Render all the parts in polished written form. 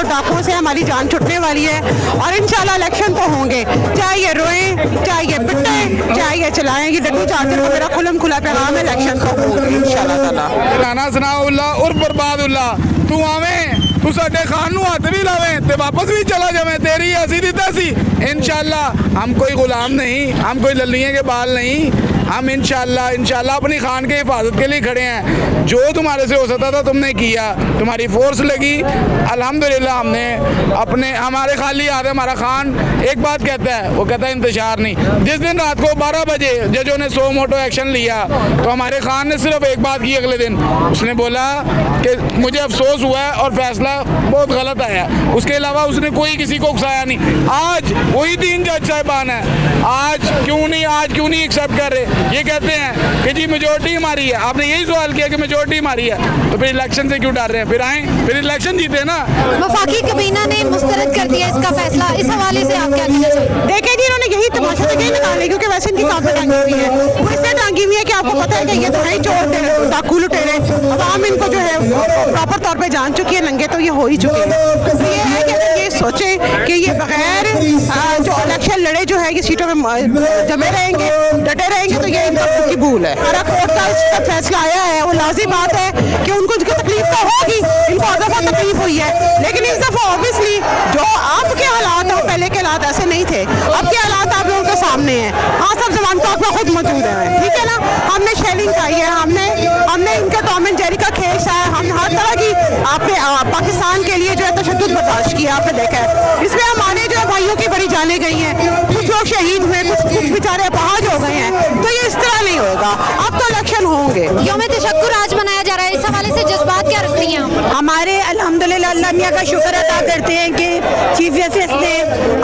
और डाकुओं से हमारी जान छुटने वाली है और इंशाल्लाह इलेक्शन तो होंगे, चाहे ये रोएं, चाहे ये पिटें, चाहे ये चलाएं। ये डड्डू चाहते तो मेरा खुलम खुला पैगाम है, इलेक्शन तो होंगे इंशाल्लाह ताला। राना सनाउल्ला उर्फ बर्बादुल्ला, तू आवें, तू साडे खान नूं हथ भी लावें ते वापस भी चला जावे, तेरी असी दी तैसी। इंशाल्लाह हम कोई गुलाम नहीं, हम कोई लल्लियों के बाल नहीं, हम इंशाल्लाह अपनी खान के हिफाजत के लिए खड़े हैं। जो तुम्हारे से हो सकता था तुमने किया, तुम्हारी फोर्स लगी, अल्हम्दुलिल्लाह हमने अपने, हमारे खाली याद है हमारा खान एक बात कहता है, वो कहता है इंतजार नहीं। जिस दिन रात को 12 बजे जजों ने 100 मोटो एक्शन लिया तो हमारे खान ने सिर्फ एक बात की अगले दिन, उसने बोला कि मुझे अफसोस हुआ है और फैसला बहुत गलत आया। उसके अलावा उसने कोई किसी को उकसाया नहीं। आज वही 3 जज साहिबान है, आज क्यों नहीं एक्सेप्ट कर रहे? ये कहते हैं कि जी मेजोरिटी हमारी है। आपने यही सवाल किया कि मेजोरिटी हमारी है, तो फिर इलेक्शन से क्यों डर रहे हैं? फिर आए, फिर इलेक्शन जीते ना। वफाकी काबीना ने मुस्तरद कर दिया इसका फैसला, इस हवाले से आप क्या कहना चाहिए? देखें जी, इन्होंने यही तमाशा तो यही निकाले, क्योंकि वैसे इनकी काम पे टांगी हुई है, वो इससे टांगी हुई है कि आपको पता है कि ये तो है चोर डाकू लुटेरे। अवाम इनको जो है प्रॉपर तौर पे जान चुकी है, नंगे तो ये हो ही चुके हैं। तो ये है कि अगर ये सोचे कि ये बगैर जो इलेक्शन लड़े जो है ये सीटों में जमे रहेंगे, डटे रहेंगे, तो ये इनका खुद की भूल है। हमारा कोर्ट का इस पर फैसला आया है, वो लाज़िम बात है कि उनको तकलीफ तो होगी, इनको हर दफ़ा तकलीफ हुई है, लेकिन इस दफ़ा ऑब्वियसली जो अब के हालात हैं, पहले के हालात ऐसे नहीं थे। अब के हालात आप लोगों के सामने हैं। हाँ, सब जमान तो आपका खुद मौजूद है, ठीक है ना। हमने शेलिंग खाई है, हमने इनका टॉम एंड जेरी का खेल है, हम हर तरह की आपने पाकिस्तान के लिए जो है तशद्दुद बर्दाश्त किया, आपने देखा है। इसमें हमारे जो भाइयों की बड़ी जानें गई हैं, कुछ लोग शहीद हुए, कुछ बेचारे अपाहज हो गए हैं। तो ये इस तरह नहीं होगा, अब तो इलेक्शन होंगे। यौम तशक्कुर आज मनाया जा रहा है, इस हवाले से जज्बात क्या रखती हैं आप? हमारे अल्हम्दुलिल्लाह अल्लाह मियां का शुक्र अदा करते हैं कि चीफ जस्टिस ने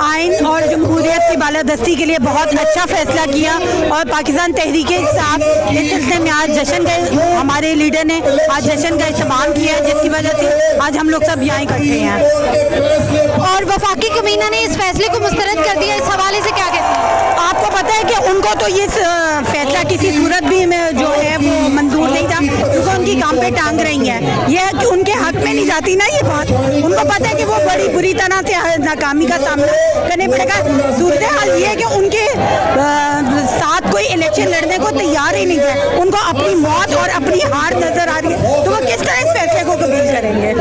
आइन और जमहूरियत की बालादस्ती के लिए बहुत अच्छा फैसला किया और पाकिस्तान तहरीक इंसाफ इस सिलसिले में आज जश्न का, हमारे लीडर ने आज जश्न का इस्तेमाल किया, जिसकी वजह से आज हम लोग सब यहाँ इकट्ठे हैं। और वफाकी काबीना ने इस फैसले को मुस्तरद कर दिया, इस हवाले से क्या कहते हैं? आपको पता है कि उनको तो ये फैसला किसी सूरत भी में जो है वो मंजूर नहीं था, क्योंकि उनकी काम पे टांग रही हैं। ये कि उनके हक में नहीं जाती ना ये बात। उनको पता है कि वो बड़ी बुरी तरह से नाकामी का सामना करने पड़ेगा। सूरत हाल ये है कि उनके साथ कोई इलेक्शन लड़ने को तैयार ही नहीं है, उनको अपनी मौत और अपनी हार नजर आ रही है, तो वो किस तरह इस फैसले को कबूल करेंगे?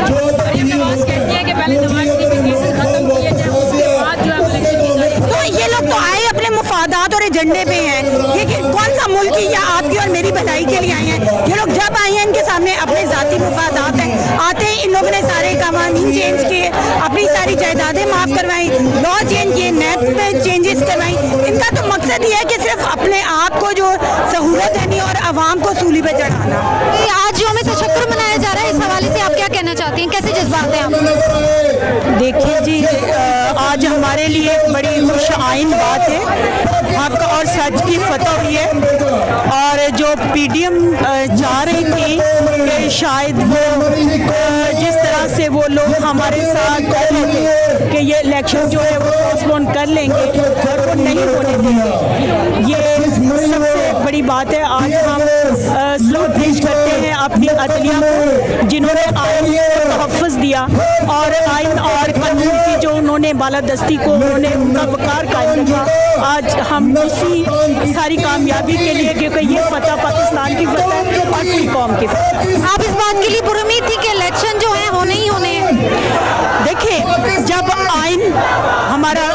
तो ये लोग तो आए अपने मुफादात और एजेंडे पे हैं। ये कौन सा मुल्क है या आपकी और मेरी भलाई के लिए आए हैं? ये लोग जब आए हैं इनके सामने अपने जाती मुफादात हैं, आते ही इन लोगों ने सारे कानून चेंज किए, अपनी सारी जायदादें माफ करवाई, लॉ चेंज किए, नेट में चेंजेस करवाई। इनका तो मकसद ये है कि सिर्फ अपने आप को जो सहूलत देनी और आवाम को सूली पे चढ़ाना। आज यौम तशक्कुर मनाया जा रहा है, इस हवाले से आप क्या कहना चाहती हैं? कैसे जज्बात हैं आप? देखिए जी, आज हमारे लिए एक बड़ी खुश आइन बात है, हक और सच की फतह हुई है। और जो पीडीएम चाह रही थी कि शायद वो जिस तरह से वो लोग हमारे साथ कर रहे थे कि ये इलेक्शन जो है वो पोस्टपोन कर लेंगे और वो नहीं होने देंगे, ये सबसे बड़ी बात है। आज हम पेश करते हैं अपनी अदलिया को, जिन्होंने आइन को तहफ़्फ़ुज़ दिया और आइन और कानून की जो उन्होंने बालादस्ती को उन्होंने उनका वक़ार कायम रखा। आज हम इसी सारी कामयाबी के लिए, क्योंकि ये फतह पाकिस्तान की फतह है और पूरी कौम की फतह। आप इस बात के लिए पुरुमीद थी कि इलेक्शन जो है होने ही होने हैं? देखिए, जब आइन हमारा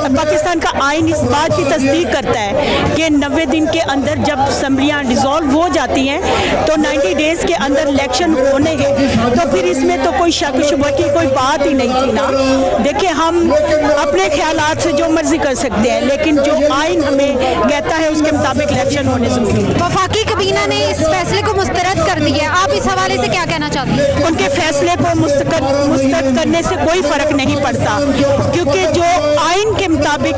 पाकिस्तान का आइन इस बात की तस्दीक करता है कि 90 दिन के अंदर जब असम्बलियाँ डिज़ोल्व हो जाती हैं तो 90 डेज़ के अंदर इलेक्शन होने हैं, तो फिर इसमें तो कोई शक शुबा की कोई बात ही नहीं थी ना। देखिए, हम अपने ख्यालात से जो मर्जी कर सकते हैं, लेकिन जो आइन हमें कहता है उसके मुताबिक इलेक्शन होने जरूरी है। वफाकी काबीना ने इस फैसले को मुस्तरद कर दिया, आप इस हवाले से क्या कहना चाहती हैं? उनके फैसले को मुस्तरद करने से कोई फ़र्क नहीं पड़ता, क्योंकि जो आइन के मुताबिक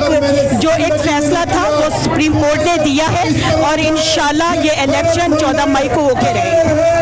जो एक फैसला था वो सुप्रीम कोर्ट ने दिया है और इंशाल्लाह ये इलेक्शन 14 मई को होके रहेगा।